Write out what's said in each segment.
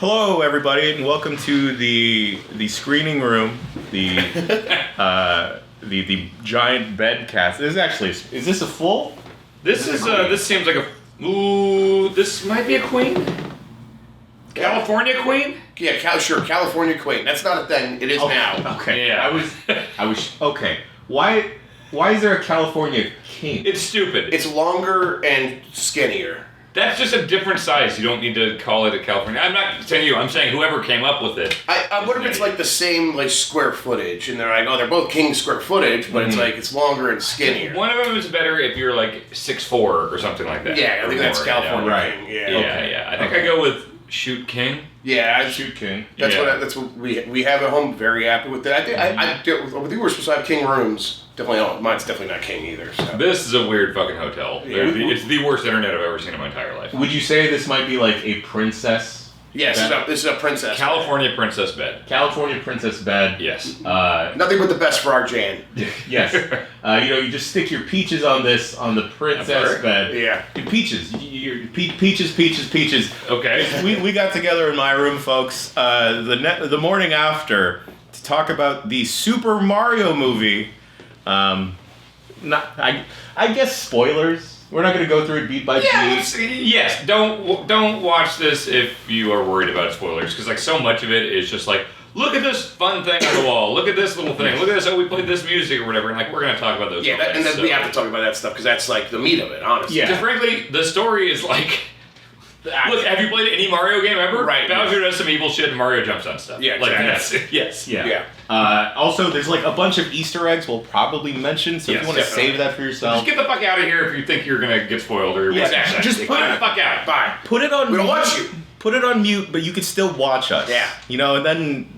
Hello, everybody, and welcome to the screening room, the giant bed cast. Is this a full? This seems like this might be a queen. California queen? Yeah, sure, California queen. That's not a thing. It is now. Okay. Yeah. I was okay. Why is there a California king? It's stupid. It's longer and skinnier. That's just a different size. You don't need to call it a California. I'm not saying you. I'm saying whoever came up with it. I wonder if it's like the same square footage, and they're like, oh, they're both king square footage, but it's like it's longer and skinnier. One of them is better if you're like 6'4" or something like that. Yeah, I think that's California king. Yeah. I think I go with Shoot King. Yeah, Shoot King. That's what we have at home. Very happy with that. I think we're supposed to have king rooms. Definitely not. Mine's definitely not king either. So. This is a weird fucking hotel. Yeah. It's the worst internet I've ever seen in my entire life. Would you say this might be like a princess? Yes, this is a princess. California princess bed. California princess bed. Yes. Nothing but the best for our Jan. Yes. You just stick your peaches on the princess bed. Yeah. Your peaches. Your peaches. Okay. We got together in my room, folks, the morning after to talk about the Super Mario movie. I guess spoilers. We're not going to go through it beat by beat. Yes. Don't watch this if you are worried about spoilers, because so much of it is just like, look at this fun thing on the wall. Look at this little thing. Look at this. Oh, we played this music or whatever. And we're going to talk about those. Yeah, and then we have to talk about that stuff because that's the meat of it, honestly. Yeah. Because frankly, the story is like. Look, have you played any Mario game ever? Right. Bowser does some evil shit and Mario jumps on stuff. Yeah, exactly. Yes. Yeah. Also, there's a bunch of Easter eggs we'll probably mention, so if you want to save that for yourself. Just get the fuck out of here if you think you're going to get spoiled or exactly. Just put it the fuck out. Bye. Put it on We don't mute. watch you. Put it on mute, but you can still watch us. Yeah. And then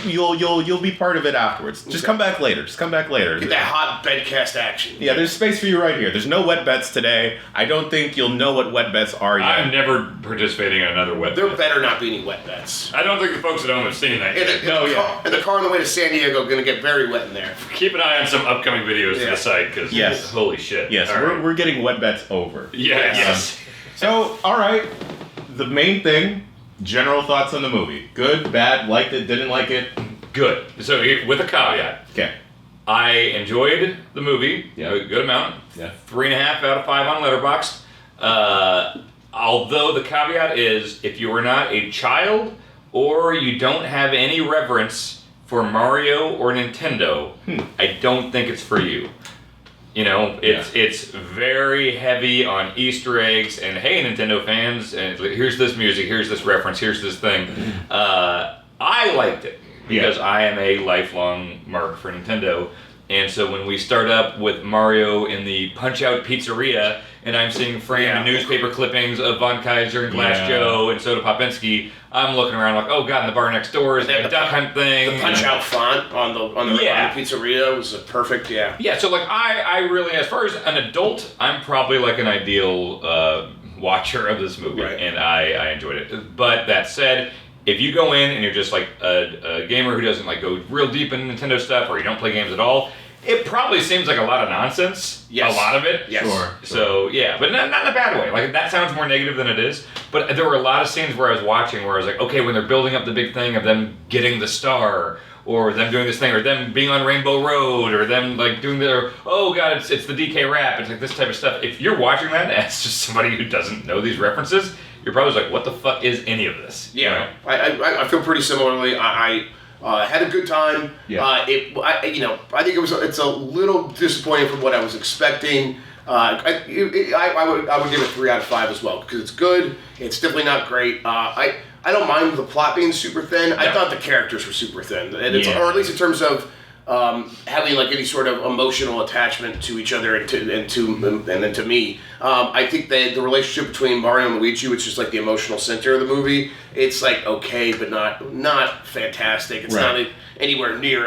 you'll be part of it afterwards. Just come back later. Get that hot bedcast action. Yeah, there's space for you right here. There's no wet bets today. I don't think you'll know what wet bets are yet. I'm never participating in another wet There bet. better not be any wet bets. I don't think the folks at home have seen that yet. And the car on the way to San Diego going to get very wet in there. Keep an eye on some upcoming videos to the site, because holy shit. Yes, we're getting wet bets over. Yeah, yes. So, all right. The main thing, general thoughts on the movie. Good, bad, liked it, didn't like it? Good. So, with a caveat. Okay. I enjoyed the movie, a good amount. Yeah. 3.5 out of 5 on Letterboxd. Although the caveat is, if you are not a child or you don't have any reverence for Mario or Nintendo, I don't think it's for you. It's very heavy on Easter eggs and hey, Nintendo fans, and here's this music, here's this reference, here's this thing. I liked it because I am a lifelong mark for Nintendo. And so when we start up with Mario in the Punch-Out Pizzeria, and I'm seeing framed newspaper clippings of Von Kaiser and Glass Joe and Soda Popinski, I'm looking around like, oh god, in the bar next door is the Duck Hunt thing. The Punch-Out font on the pizzeria was perfect, Yeah, so I really, as far as an adult, I'm probably an ideal watcher of this movie, and I enjoyed it. But that said, if you go in and you're just a gamer who doesn't go real deep in Nintendo stuff, or you don't play games at all, it probably seems like a lot of nonsense. Yes. A lot of it. Yes. Sure. So, but not in a bad way. That sounds more negative than it is. But there were a lot of scenes where I was watching where I was like, okay, when they're building up the big thing of them getting the star, or them doing this thing, or them being on Rainbow Road, or them doing their, oh god, it's the DK rap, it's this type of stuff. If you're watching that as just somebody who doesn't know these references, you're probably like, what the fuck is any of this? Yeah, I feel pretty similarly. I had a good time. Yeah. I think it's a little disappointing from what I was expecting. I would give it 3 out of 5 as well because it's good. It's definitely not great. I don't mind the plot being super thin. I thought the characters were super thin, and or at least in terms of having any sort of emotional attachment to each other and then to me. I think that the relationship between Mario and Luigi, which is the emotional center of the movie, it's okay, but not fantastic. It's not anywhere near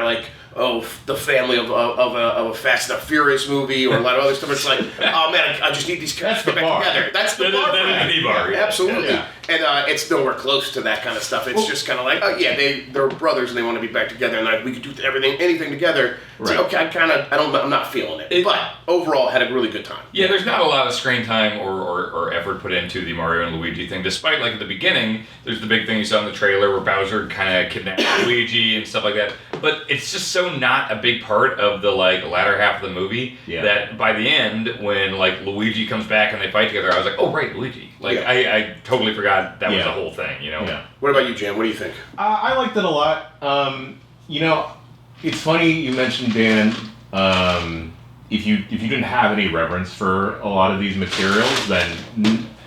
the family of a Fast and Furious movie or a lot of other stuff. It's oh man, I just need these characters to get back together. That's the bar. That is the bar. Absolutely. Yeah. And it's nowhere close to that kind of stuff. It's just kind of like, they're brothers and they want to be back together, and we could do anything together. It's like, okay, I'm not feeling it. But overall, had a really good time. Yeah, there's not a lot of screen time or effort put into the Mario and Luigi thing, despite, like, at the beginning, there's the big thing you saw in the trailer where Bowser kind of kidnaps Luigi and stuff like that. But it's just so not a big part of the, like, latter half of the movie that by the end, when, like, Luigi comes back and they fight together, I was like, oh, right, Luigi. Like, I totally forgot that was the whole thing, you know? Yeah. What about you, Jan? What do you think? I liked it a lot. You know, it's funny you mentioned, Dan, if you didn't have any reverence for a lot of these materials, then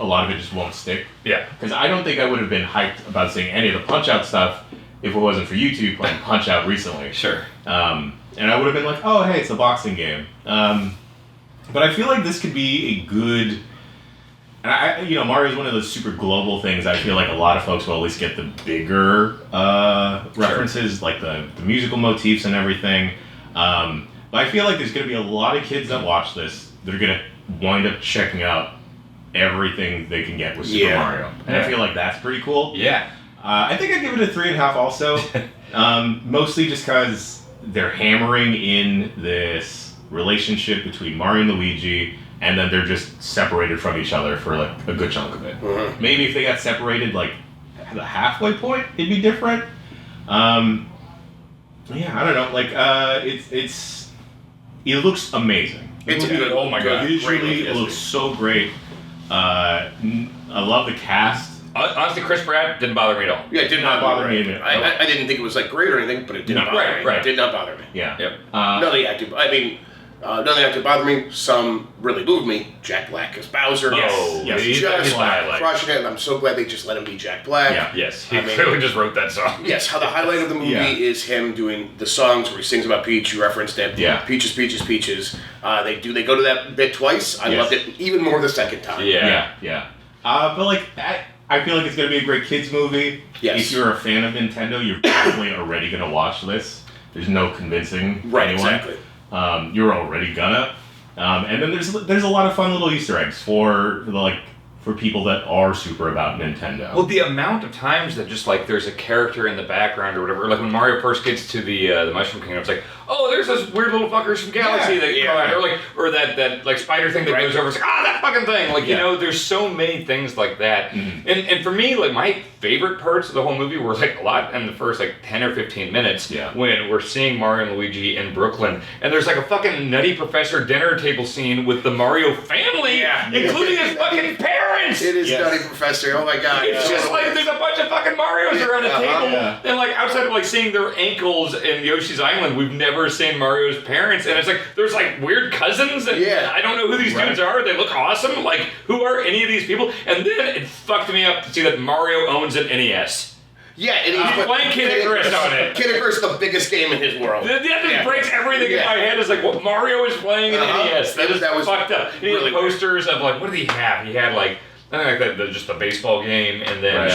a lot of it just won't stick. Yeah. Because I don't think I would have been hyped about seeing any of the Punch-Out stuff if it wasn't for you two playing Punch-Out recently. Sure. And I would have been like, oh, hey, it's a boxing game. But I feel like this could be a good... And Mario's one of those super global things. I feel like a lot of folks will at least get the bigger references, like the musical motifs and everything. But I feel like there's going to be a lot of kids that watch this that are going to wind up checking out everything they can get with Super Mario. And I feel like that's pretty cool. Yeah. I think I'd give it a 3.5 also. Mostly just because they're hammering in this relationship between Mario and Luigi, and then they're just separated from each other for like a good chunk of it. Mm-hmm. Maybe if they got separated like at the halfway point, it'd be different. I don't know. Like it looks amazing. It's good. Oh my god! Visually, it looks so great. I love the cast. Honestly, Chris Pratt didn't bother me at all. Yeah, it did not bother me. I didn't think it was like great or anything, but it did not bother me. Right. It did not bother me. Yeah. Yep. None of the acting. I mean. None of the acting bothered me. Some really moved me. Jack Black as Bowser. Yes. He's just crushing it, and I'm so glad they just let him be Jack Black. Yeah. Yes, he clearly just wrote that song. Yes, how the highlight of the movie is him doing the songs where he sings about Peach. You referenced it. Yeah. Peaches, Peaches, Peaches. They go to that bit twice. I loved it even more the second time. Yeah. But like, I feel like it's gonna be a great kids movie. Yes. If you're a fan of Nintendo, you're definitely already gonna watch this. There's no convincing anyone. Exactly. You're already gonna. And then there's a lot of fun little Easter eggs for people that are super about Nintendo. Well, the amount of times that just like there's a character in the background or whatever, like when Mario first gets to the Mushroom Kingdom, it's like, oh, there's those weird little fuckers from Galaxy or that like spider thing that goes over. It's like, that fucking thing. Like there's so many things like that. Mm-hmm. And for me, like my favorite parts of the whole movie were like a lot in the first like 10 or 15 minutes when we're seeing Mario and Luigi in Brooklyn, and there's like a fucking Nutty Professor dinner table scene with the Mario family, including his fucking parents. It is Nutty Professor. Oh my god! It's just like there's a bunch of fucking Marios around a table, and like outside of like seeing their ankles in Yoshi's Island, we've never seen Mario's parents, and it's like there's like weird cousins, and I don't know who these dudes are. They look awesome. Like who are any of these people? And then it fucked me up to see that Mario owns an NES. Yeah, and he's playing Kid Icarus on it. Kid Icarus is the biggest game in his world. That just breaks everything in my head. It's like, what Mario is playing an NES. That was fucked up. And he had posters of like, what did he have? He had like, I think like just a baseball game, and then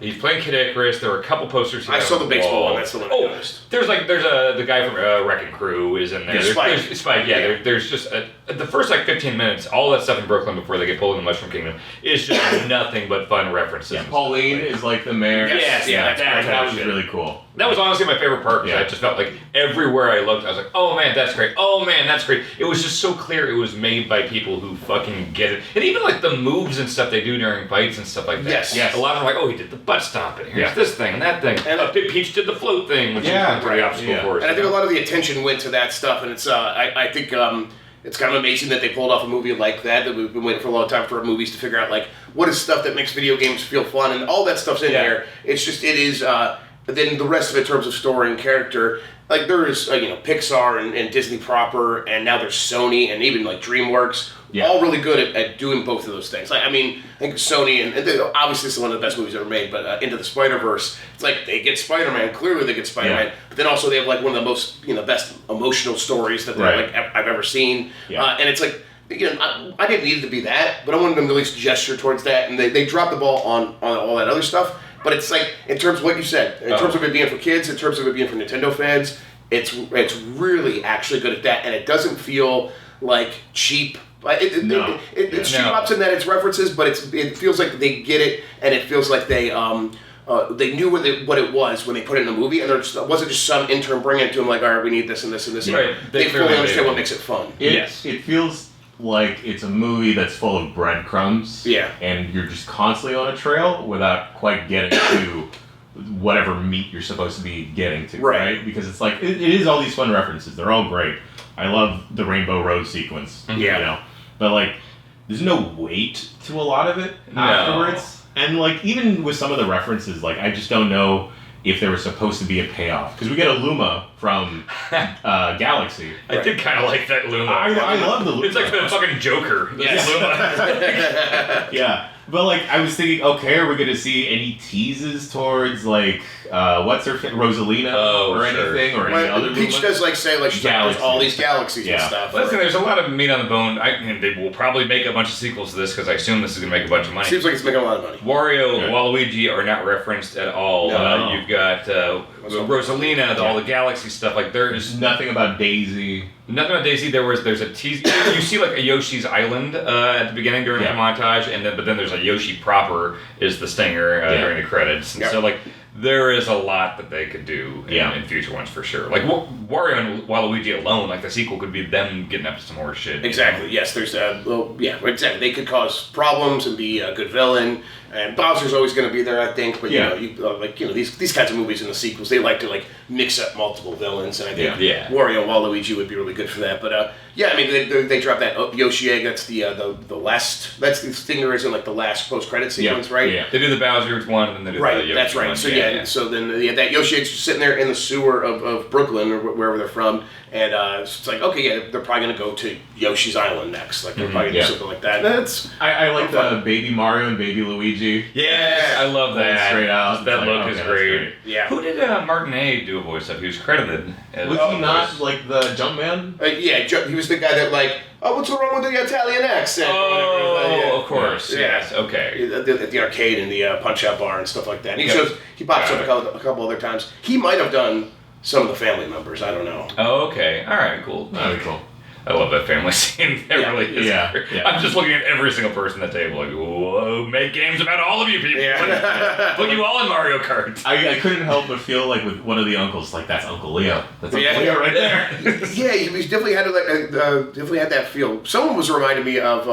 he's playing Kid Icarus. There were a couple posters. I saw the baseball one. That's the one I noticed. There's the guy from Wrecking Crew is in there. There's Spike. There's just the first like 15 minutes, all that stuff in Brooklyn before they get pulled in the Mushroom Kingdom is just nothing but fun references. Yeah, Pauline is like the mayor. That was really cool. That was honestly my favorite part. I just felt like everywhere I looked, I was like, oh man, that's great. Oh man, that's great. It was just so clear it was made by people who fucking get it. And even like the moves and stuff they do during fights and stuff like that. Yes. A lot of them are like, oh, he did the butt stomp, and here's this thing and that thing. And Peach did the float thing, which is the obstacle course. And I think a lot of the attention went to that stuff, and it's I think it's kind of amazing that they pulled off a movie like that we've been waiting for a long time for movies to figure out like what is stuff that makes video games feel fun, and all that stuff's in there. It's just but then the rest of it in terms of story and character, like there is Pixar and Disney proper, and now there's Sony and even like DreamWorks, all really good at doing both of those things. Like I think Sony and obviously it's one of the best movies ever made, but Into the Spider-Verse, it's like they get Spider-Man, clearly they get Spider-Man, but then also they have like one of the most best emotional stories that I've ever seen, and it's like. I didn't need it to be that, but I wanted them to at least gesture towards that, and they dropped the ball on all that other stuff. But it's like, in terms of what you said, in terms of it being for kids, in terms of it being for Nintendo fans, it's really actually good at that, and it doesn't feel like cheap But it's drops in that it's references, but it feels like they get it, and it feels like they knew what it was when they put it in the movie, and it wasn't just some intern bringing it to them like, all right, we need this and this and this. Right. They fully understand what makes it fun. Yes. It feels like it's a movie that's full of breadcrumbs. Yeah. And you're just constantly on a trail without quite getting to whatever meat you're supposed to be getting to, right? Because it's like, it is all these fun references. They're all great. I love the Rainbow Road sequence, you know? But, like, there's no weight to a lot of it afterwards. And, like, even with some of the references, like, I just don't know if there was supposed to be a payoff. Because we get a Luma from Galaxy. I did kind of like that Luma. I love the Luma. It's like the fucking Joker. Yes. Luma. Yeah. But, like, I was thinking, okay, are we going to see any teases towards, like, what's her Rosalina or anything? Or any other Peach does, like, say, like, she talks all these galaxies and stuff. Listen, there's a lot of meat on the bone. They will probably make a bunch of sequels to this because I assume this is going to make a bunch of money. Seems like it's making a lot of money. Wario, Waluigi are not referenced at all. No. You've got Rosalina, all the galaxy stuff. Like, there's nothing about Daisy. Nothing about Daisy. There's a tease. You see like a Yoshi's Island at the beginning during the montage, but then there's a Yoshi proper is the stinger during the credits. And so like there is a lot that they could do in future ones for sure. Like Wario and Waluigi alone, like the sequel could be them getting up to some more shit. Exactly. Yes. There's exactly. They could cause problems and be a good villain. And Bowser's always going to be there, I think. But these kinds of movies in the sequels, they like to like mix up multiple villains, and I think Wario and Waluigi would be really good for that. But I mean, they drop that Yoshi egg. That's the last. That's the stinger is in like the last post credit sequence, right? Yeah. They do the Bowser one, and then they do the Yoshi that's right. one. So so then that Yoshi egg's just sitting there in the sewer of Brooklyn or wherever they're from, and it's like okay, they're probably going to go to Yoshi's Island next. Like they're probably going to do something like that. I like the Baby Mario and Baby Luigi. Yeah, I love that. Straight out. That look is great. Yeah. Who did Martinet do a voice of? He was credited. Was he not like the Jumpman? He was the guy that like, what's wrong with the Italian accent? Of course. Yes. Okay. At the arcade and the punch-out bar and stuff like that. And he pops up a couple other times. He might have done some of the family members. I don't know. Oh, okay. All right. Cool. That'd be cool. I love that family scene. It really is. Yeah. I'm just looking at every single person at the table like, whoa, make games about all of you people. Yeah. Put you all in Mario Kart. I couldn't help but feel like with one of the uncles, like that's Uncle Leo. That's Uncle Leo right there. He definitely had definitely had that feel. Someone was reminding me of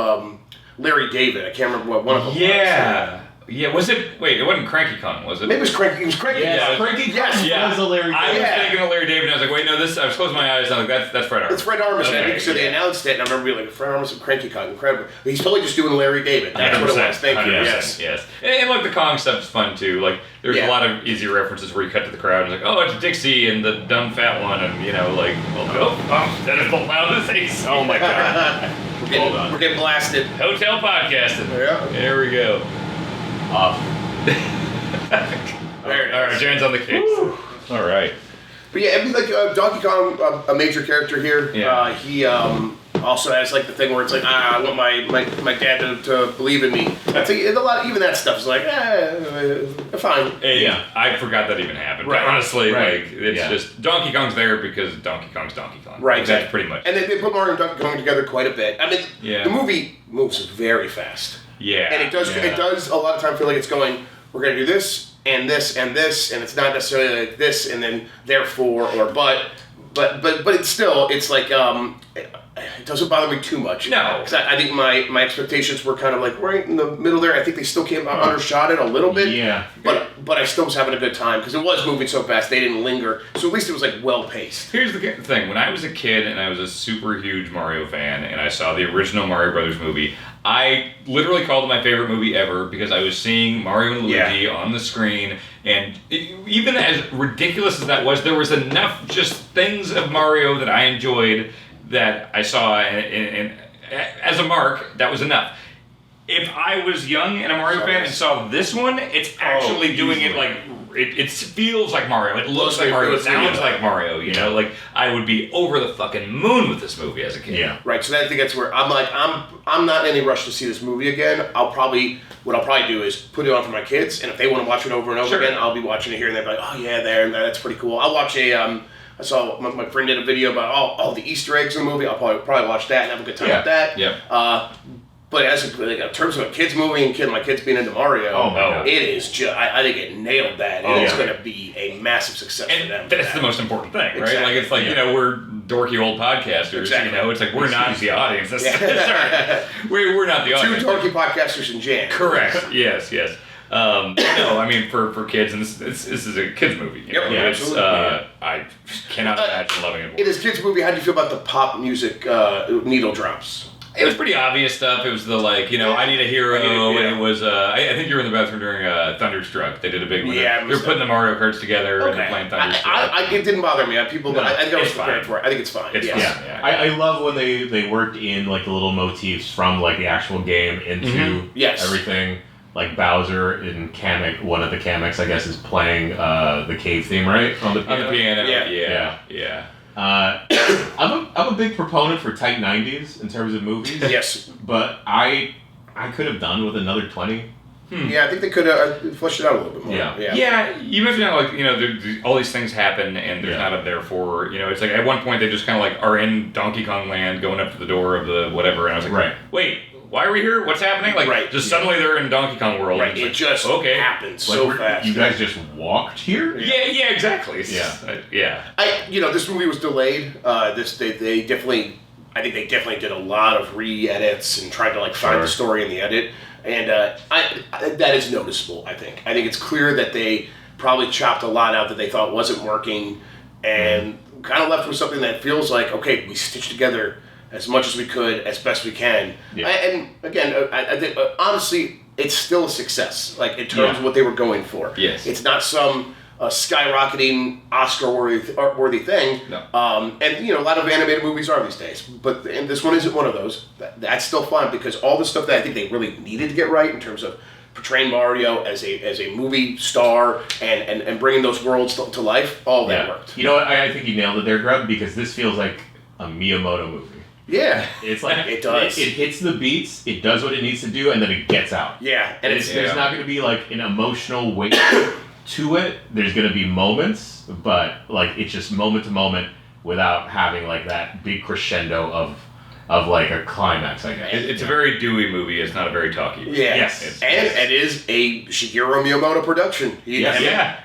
Larry David. I can't remember what one of them was. Yeah, was it? Wait, it wasn't Cranky Kong, was it? Maybe it was Cranky. It was Cranky. Yeah, Cranky. Yes, it was a Larry David. I was thinking of Larry David, and I was like, wait, no, this. I was closing my eyes, and I'm like, that's Fred Armisen. It's Fred Armisen. Okay, So they announced it, and I remember being like, Fred Armisen, Cranky Kong, incredible. He's totally just doing Larry David. That's what it was. Thank you. Yes. And like the Kong stuff is fun too. Like there's a lot of easy references where you cut to the crowd and like, oh, it's Dixie and the dumb fat one, and like, that is the loudest AC. Oh my god. We're getting blasted. Hotel podcasting. Yeah. There we go. Off. All right, Jan's on the case. Woo. All right. But yeah, I mean, like Donkey Kong, a major character here. Yeah. He also has like the thing where it's like, I want my dad to believe in me. I think a lot, even that stuff is like, fine. Yeah, I forgot that even happened. Right. But honestly, Right. like it's just Donkey Kong's there because Donkey Kong's Donkey Kong. Right. Like, that's pretty much. And they put Mario and Donkey Kong together quite a bit. I mean, the movie moves very fast. Yeah. And it does a lot of time feel like it's going, we're going to do this and this and this, and it's not necessarily like this and then therefore or but it's still, it's like, it doesn't bother me too much. No. Because I think my expectations were kind of like right in the middle there. I think they still came out undershot it a little bit. Yeah. But I still was having a good time because it was moving so fast they didn't linger. So at least it was like well paced. Here's the thing: when I was a kid and I was a super huge Mario fan, and I saw the original Mario Brothers movie, I literally called it my favorite movie ever because I was seeing Mario and Luigi on the screen, and even as ridiculous as that was, there was enough just things of Mario that I enjoyed that I saw, and as a mark, that was enough. If I was young and a Mario fan and saw this one, it's actually doing it like, it feels like Mario, it looks like Mario, it sounds like Mario, you know? Like, I would be over the fucking moon with this movie as a kid. Yeah. Right, so I think that's where I'm like, I'm not in any rush to see this movie again. What I'll probably do is put it on for my kids, and if they want to watch it over and over again, I'll be watching it here, and they'll be like, oh yeah, that's pretty cool. I'll watch a I saw my friend did a video about all the Easter eggs in the movie. I'll probably watch that and have a good time with that. Yep. But in terms of a kids movie and my kids being into Mario, it is just, I think it nailed that. It's going to be a massive success for them. That's the most important thing, right? Like it's like we're dorky old podcasters. Exactly. It's like we're not the audience. We're not the audience. Two dorky podcasters in jam. Correct. Yes. No, I mean for kids, and this is a kids movie. Absolutely. I cannot imagine loving it more. It is a kids movie. How do you feel about the pop music needle drops? It was pretty obvious stuff. It was the I need a hero. And it was I think you were in the bathroom during Thunderstruck. They did a big one. Yeah, they were putting the Mario Karts together and they're playing Thunderstruck. It didn't bother me. I think I was prepared for it. I think it's fine. It's fine. Yeah. I love when they worked in like the little motifs from like the actual game into everything. Like Bowser in Kamek, one of the Kameks, I guess, is playing the cave theme, right? On the piano. Yeah. I'm a big proponent for tight 90s in terms of movies. Yes. But I could have done with another 20. Yeah, I think they could have fleshed it out a little bit more. Yeah, you mentioned how, all these things happen and there's not a therefore, it's like at one point they just kind of are in Donkey Kong Land going up to the door of the whatever, and I was like, wait, why are we here? What's happening? Suddenly they're in Donkey Kong World. Right, it just happens so fast. You guys just walked here? Yeah, exactly. This movie was delayed. They definitely did a lot of re-edits and tried to find the story in the edit, and that is noticeable. I think it's clear that they probably chopped a lot out that they thought wasn't working, and kind of left with something that feels like, okay, we stitched together as much as we could, as best we can. Yeah. And again, I think honestly, it's still a success. In terms of what they were going for. Yes. It's not some skyrocketing Oscar-worthy thing. No. And a lot of animated movies are these days, and this one isn't one of those. That's still fun because all the stuff that I think they really needed to get right in terms of portraying Mario as a movie star and bringing those worlds to life, all that worked. You know what? I think you nailed it there, Grubb, because this feels like a Miyamoto movie. Yeah, it's like it does. It hits the beats, it does what it needs to do, and then it gets out. Yeah, and there's not going to be an emotional weight to it. There's going to be moments, but it's just moment to moment without having that big crescendo of a climax. I guess it's a very dewy movie. It's not a very talky movie. Yeah. Yes, and it is a Shigeru Miyamoto production.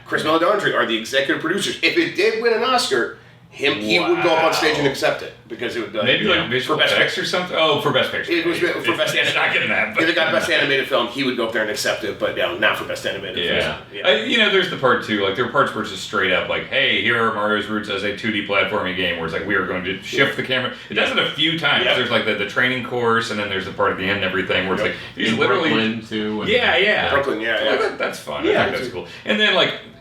Chris Meledandri are the executive producers. If it did win an Oscar, he would go up on stage and accept it because it would maybe visual effects or something. Oh, for best picture. It was for best. It's not getting that. If they got best animated film, he would go up there and accept it, but not for best animated film. There's the part too. There are parts where it's just straight up hey, here are Mario's roots as a 2D platforming game, where it's we are going to shift the camera. It does it a few times. There's the training course, and then there's the part at the end and everything where it's he's literally Brooklyn too. Brooklyn. That's fun. I think that's cool. And then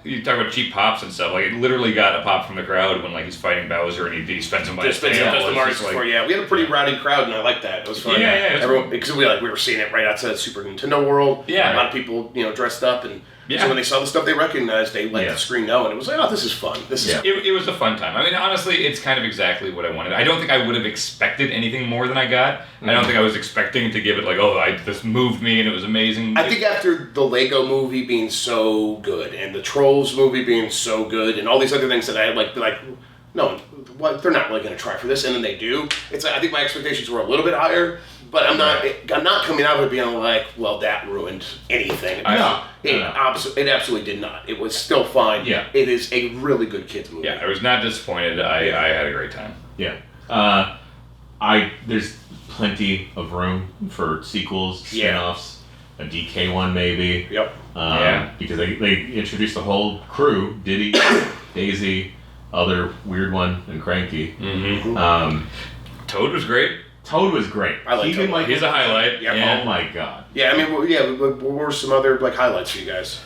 you talk about cheap pops and stuff. It literally got a pop from the crowd when he's fighting Bowser and he spends him by his tail. We had a pretty rowdy crowd, and I liked that. It was fun. Everyone, because we were seeing it right outside the Super Nintendo World. Yeah, a lot of people dressed up, and so when they saw the stuff they recognized, they let the screen know, and it was oh, this is fun. This is it was a fun time. I mean, honestly, it's kind of exactly what I wanted. I don't think I would have expected anything more than I got. I don't think I was expecting to give it this moved me and it was amazing. I think after the Lego movie being so good and the Trolls movie being so good and all these other things that I had no, they're not really going to try for this, and then they do. It's I think my expectations were a little bit higher, but I'm not coming out of it being well, that ruined anything. It absolutely did not. It was still fine. Yeah. It is a really good kids movie. Yeah, I was not disappointed. I had a great time. Yeah. There's plenty of room for sequels, spin-offs, a DK one maybe. Yep. Because they introduced the whole crew, Diddy, Daisy, other weird one, and Cranky. Mm-hmm. Toad was great. I like Toad. He's a highlight. Yeah. Oh my god. Yeah, I mean, what were some other highlights for you guys?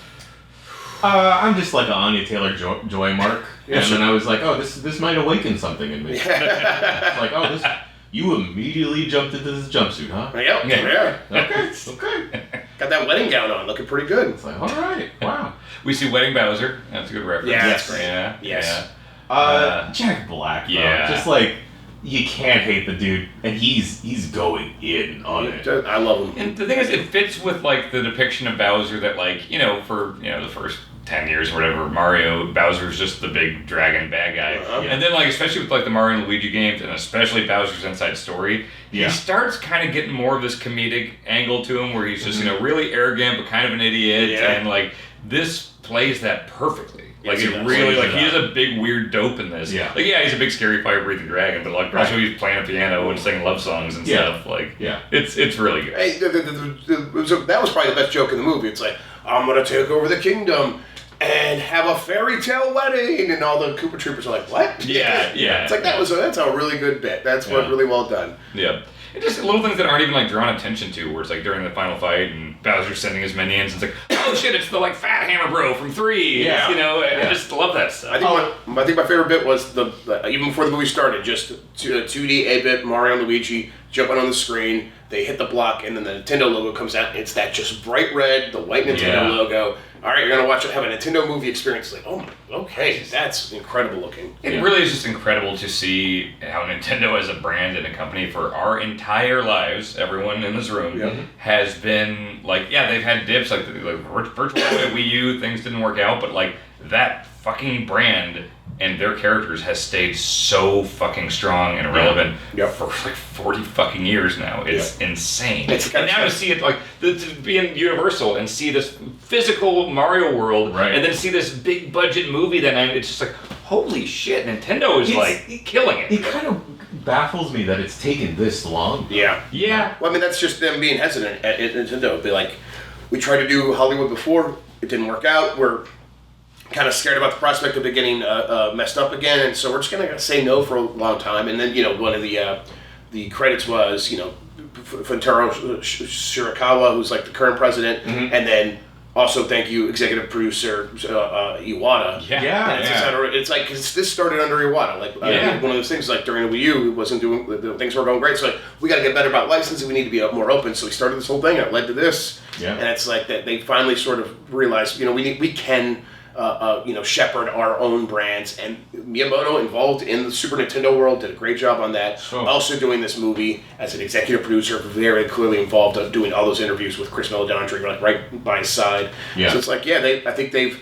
I'm just an Anya Taylor-Joy mark, and then I was oh, this might awaken something in me. This. You immediately jumped into this jumpsuit, huh? Yep. Yeah. Okay. Got that wedding gown on, looking pretty good. It's all right. Wow. We see Wedding Bowser. That's a good reference. Yeah, that's great. Yeah. Yes. Jack Black. Though. Yeah. Just you can't hate the dude, and he's going in on it. I love him. And the thing is, it fits with the depiction of Bowser that for the first 10 years or whatever, Bowser's just the big dragon bad guy. Uh-huh. And then, like, especially with, like, the Mario and Luigi games, and especially Bowser's Inside Story, he starts kind of getting more of this comedic angle to him, where he's just, really arrogant, but kind of an idiot, and, like, this plays that perfectly. Like, it really, like, he is a big, weird dope in this. Yeah. Like, he's a big, scary, fire-breathing dragon, but, like, also he's playing a piano and singing love songs and stuff. Like, it's really good. Hey, that was probably the best joke in the movie. It's like, I'm going to take over the kingdom and have a fairy tale wedding, and all the Koopa Troopers are like, what? Yeah. It's like, that's a really good bit. That's what really well done. Yeah. And just little things that aren't even, like, drawn attention to, where it's, like, during the final fight, and Bowser's sending his minions, and it's like, oh shit, it's the, like, Fat Hammer Bro from 3. Yeah. I just love that stuff. I think my favorite bit was even before the movie started, just 2D 8-bit Mario and Luigi jumping on the screen. They hit the block, and then the Nintendo logo comes out, and it's that just bright red, the white Nintendo logo. All right, you're gonna have a Nintendo movie experience. Like, oh, okay, that's incredible looking. It really is just incredible to see how Nintendo as a brand and a company for our entire lives, everyone in this room, has been, like, they've had dips, like Virtual Boy, Wii U, things didn't work out, but, like, that fucking brand and their characters has stayed so fucking strong and relevant for like 40 fucking years now. It's insane. And now to see it, like, to be in Universal and see this physical Mario world, and then see this big budget movie, it's just like, holy shit, Nintendo is like killing it. It kind of baffles me that it's taken this long. Yeah. Well, I mean, that's just them being hesitant at Nintendo. It'd be like, we tried to do Hollywood before, it didn't work out, we're kind of scared about the prospect of it getting messed up again, and so we're just gonna say no for a long time. And then one of the credits was Funtaro Shirakawa, who's like the current president, and then also thank you executive producer Iwata. It's like, cause this started under Iwata. Like one of those things, like during the Wii U, it wasn't doing, things were going great. So like, we got to get better about licensing. We need to be more open. So we started this whole thing. And it led to this. And it's like that they finally sort of realized, we can. Shepherd our own brands, and Miyamoto, involved in the Super Nintendo world, did a great job on that. Also doing this movie as an executive producer, very clearly involved in doing all those interviews with Chris Meledandri, like right by his side. So it's like, I think they've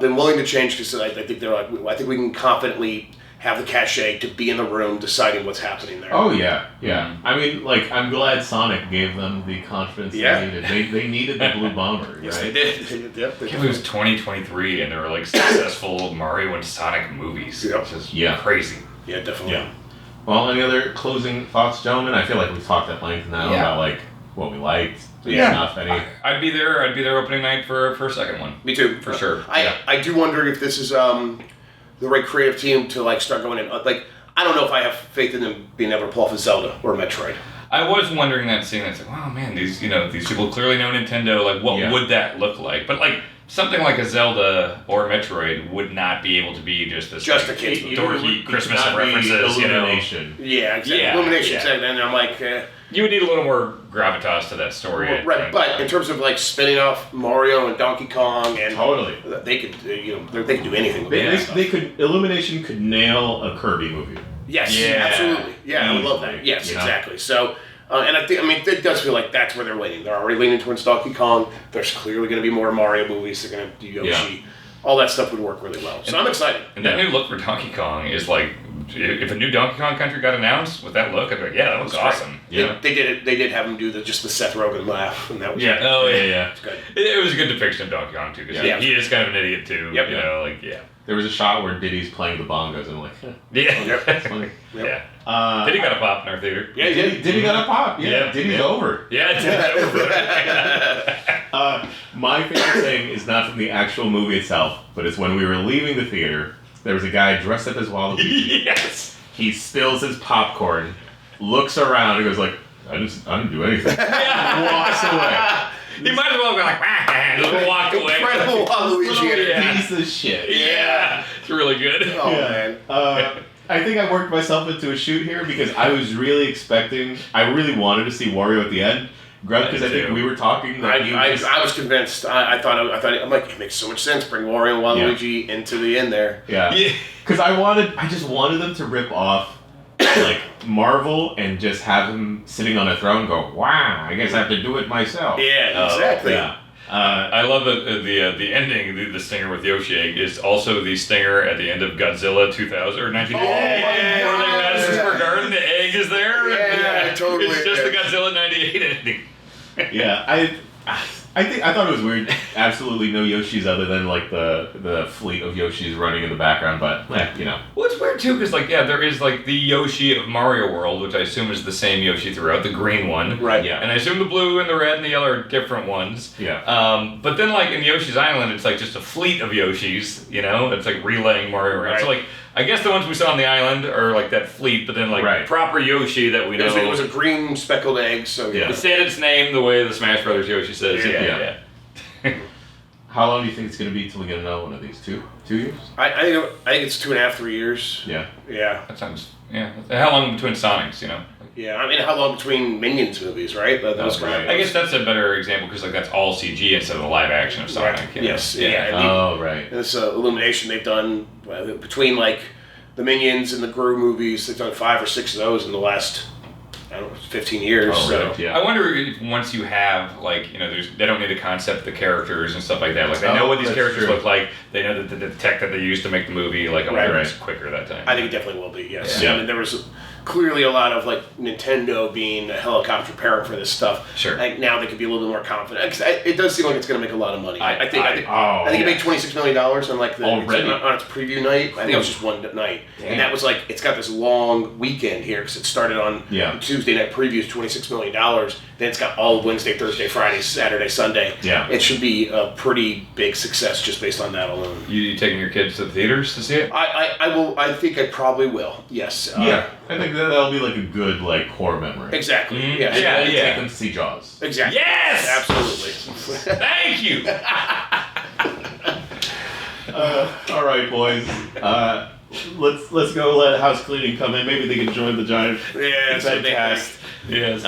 been willing to change, because I think they're like, I think we can confidently have the cachet to be in the room deciding what's happening there. Oh, yeah. I mean, like, I'm glad Sonic gave them the confidence they needed. They needed the Blue Bomber, right? Yes, they did. It was 2023, and there were, like, successful Mario and Sonic movies. It's just crazy. Yeah, definitely. Yeah. Well, any other closing thoughts, gentlemen? I feel like we've talked at length now about, like, what we liked. I'd be there opening night for a second one. Me too. For sure. I do wonder if this is the right creative team to like start going in. Like, I don't know if I have faith in them being able to pull off a Zelda or a Metroid. I was wondering that, seeing that, it's like, wow, man, these people clearly know Nintendo. Like, what would that look like? But like something like a Zelda or a Metroid would not be able to be just this a kid dorky Christmas references. Illumination. Yeah, exactly. Illumination. Exactly. And I'm like. You would need a little more gravitas to that story. Well, right, but in terms of like spinning off Mario and Donkey Kong, and they could they could do anything with that. Illumination could nail a Kirby movie. Yes, absolutely. Yeah, I would love that. Yes, exactly. So, and it does feel like that's where they're leaning. They're already leaning towards Donkey Kong. There's clearly going to be more Mario movies. They're going to do Yoshi. Yeah. All that stuff would work really well. So I'm excited. And that new look for Donkey Kong is like, if a new Donkey Kong Country got announced with that look, I'd be like, that looks awesome. Yeah. They did it. They did have him do just the Seth Rogen laugh, and that was It's good. It was a good depiction of Donkey Kong too, because he is kind of an idiot too. There was a shot where Diddy's playing the bongos, and I'm like, that's funny. Diddy got a pop in our theater. Yeah, Diddy got a pop. Yeah, Diddy's over. Yeah, Diddy's over. My favorite thing is not from the actual movie itself, but it's when we were leaving the theater. There was a guy dressed up as Waluigi. Yes. He spills his popcorn, looks around, and goes like, I didn't do anything. Walks away. He might as well go like, just walk away. Incredible Waluigi. Piece of shit. Yeah. It's really good. Oh, man. I think I worked myself into a shoot here because I was really expecting, I really wanted to see Wario at the end. Grubb, because I think we were talking that I was convinced. I thought I'm like, it makes so much sense. Bring Wario and Waluigi into the end there. Yeah. Because I just wanted them to rip off like Marvel and just have him sitting on a throne go, wow, I guess I have to do it myself. Yeah, exactly. I love the ending, the stinger with Yoshi egg is also the stinger at the end of Godzilla 2000 or 1988. Where they Madison Square Garden, the egg is there. Yeah, totally. It's just the Godzilla 98 ending. Yeah, I thought it was weird. Absolutely no Yoshis other than like the fleet of Yoshis running in the background, but you know. Well, it's weird too because there is like the Yoshi of Mario World, which I assume is the same Yoshi throughout, the green one. Right. Yeah. And I assume the blue and the red and the yellow are different ones. Yeah. But then like in Yoshi's Island, it's like just a fleet of Yoshis. You know, it's like relaying Mario around. Right. So like I guess the ones we saw on the island are like that fleet, but then like proper Yoshi that we know. It was a green speckled egg, so It said its name the way the Smash Brothers Yoshi says. Yeah. How long do you think it's going to be till we get another one of these? 2 years? I think it's 2.5, 3 years. Yeah. Yeah. That sounds. Yeah. How long between Sonics? You know. Yeah. I mean, how long between Minions movies, right? Those right. I guess that's a better example because like that's all CG instead of the live action of Sonic. Right. You know? Yes. Yeah. Oh, right. This Illumination they've done between like the Minions and the Gru movies. They've done 5 or 6 of those in the last 15 years. Oh, so. right. Yeah. I wonder if once you have like they don't need to concept the characters and stuff like that. Like they know what these characters look like. They know that the tech that they used to make the movie. Like I wonder if it's quicker that time. I think it definitely will be. Yes. Yeah. I mean, there was clearly a lot of like Nintendo being a helicopter parent for this stuff. Sure. Like now they could be a little bit more confident. 'Cause it does seem like it's going to make a lot of money. I think it made $26 million on like on its preview night. I think it was just one night, and that was like it's got this long weekend here because it started on the Tuesday night previews, $26 million. Then it's got all Wednesday, Thursday, Friday, Saturday, Sunday. Yeah. It should be a pretty big success just based on that alone. You taking your kids to the theaters to see it? I will. I think I probably will. Yes. Yeah. I think that'll be like a good like core memory. Exactly. Mm-hmm. Yes. Yeah. Take them to see Jaws. Exactly. Yes! Absolutely. Thank you! All right, boys. Let's go let house cleaning come in. Maybe they can join the giant cast. Yes.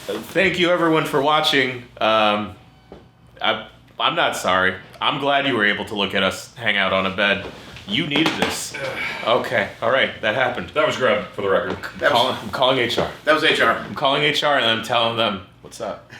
Thank you everyone for watching. I'm not sorry. I'm glad you were able to look at us hang out on a bed. You needed this. Okay. All right. That happened. That was Grubb, for the record. I'm calling HR. That was HR. I'm calling HR and I'm telling them what's up.